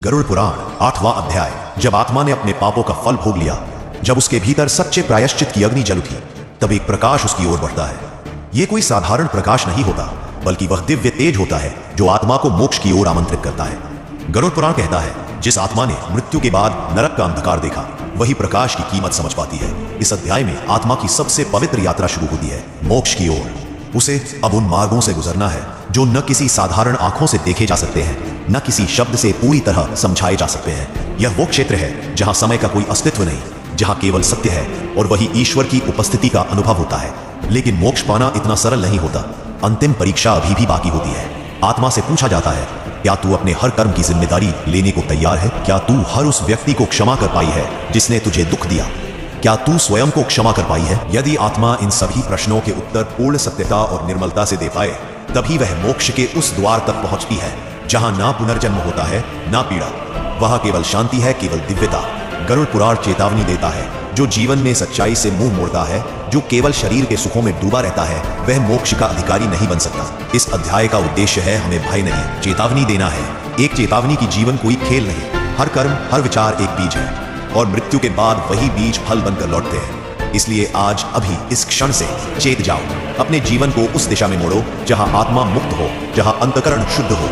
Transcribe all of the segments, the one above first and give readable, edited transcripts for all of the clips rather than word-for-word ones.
गरुड़ पुराण 8वां अध्याय। जब आत्मा ने अपने पापों का फल भोग लिया, जब उसके भीतर सच्चे प्रायश्चित की अग्नि जल उठी, तब एक प्रकाश उसकी ओर बढ़ता है। यह कोई साधारण प्रकाश नहीं होता, बल्कि वह दिव्य तेज होता है जो आत्मा को मोक्ष की ओर आमंत्रित करता है। गरुड़ पुराण कहता है, जिस आत्मा ने मृत्यु के बाद नरक का अंधकार देखा, वही प्रकाश की कीमत समझ पाती है। इस अध्याय में आत्मा की सबसे पवित्र यात्रा शुरू होती है, मोक्ष की ओर। उसे अब उन मार्गों से गुजरना है जो न किसी साधारण आंखों से देखे जा सकते हैं, न किसी शब्द से पूरी तरह समझाए जा सकते हैं। यह वो क्षेत्र है जहां समय का कोई अस्तित्व नहीं, जहां केवल सत्य है और वही ईश्वर की उपस्थिति का अनुभव होता है। लेकिन मोक्ष पाना इतना सरल नहीं होता। अंतिम परीक्षा अभी भी बाकी होती है। आत्मा से पूछा जाता है, क्या तू अपने हर कर्म की जिम्मेदारी लेने को तैयार है? क्या तू हर उस व्यक्ति को क्षमा कर पाई है जिसने तुझे दुख दिया? क्या तू स्वयं को क्षमा कर पाई है? यदि आत्मा इन सभी प्रश्नों के उत्तर पूर्ण सत्यता और निर्मलता से दे पाए, तभी वह मोक्ष के उस द्वार तक पहुंचती है जहां ना पुनर्जन्म होता है, ना पीड़ा। वहां केवल शांति है, केवल दिव्यता। गरुड़ पुराण चेतावनी देता है, जो जीवन में सच्चाई से मुंह मोड़ता है, जो केवल शरीर के सुखों में डूबा रहता है, वह मोक्ष का अधिकारी नहीं बन सकता। इस अध्याय का उद्देश्य है हमें भय नहीं, चेतावनी देना है। एक चेतावनी की जीवन कोई खेल नहीं। हर कर्म, हर विचार एक बीज है और मृत्यु के बाद वही बीज फल बनकर लौटते हैं। इसलिए आज अभी इस क्षण से चेत जाओ। अपने जीवन को उस दिशा में मोड़ो जहां आत्मा मुक्त हो, जहां अंतःकरण शुद्ध हो,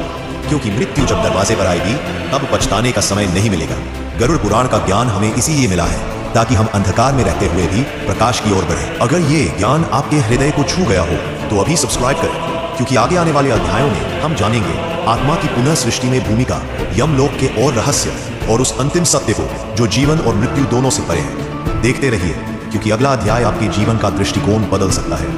क्योंकि मृत्यु जब दरवाजे पर आएगी, तब पछताने का समय नहीं मिलेगा। गरुड़ पुराण का ज्ञान हमें इसीलिए मिला है ताकि हम अंधकार में रहते हुए भी प्रकाश की ओर बढ़ें। अगर ये ज्ञान आपके हृदय को छू गया हो तो अभी सब्सक्राइब करें, क्योंकि आगे आने वाले अध्यायों में हम जानेंगे आत्मा की पुनः सृष्टि में भूमिका, यमलोक के और रहस्य और उस अंतिम सत्य को जो जीवन और मृत्यु दोनों से परे है। देखते रहिए, क्योंकि अगला अध्याय आपके जीवन का दृष्टिकोण बदल सकता है।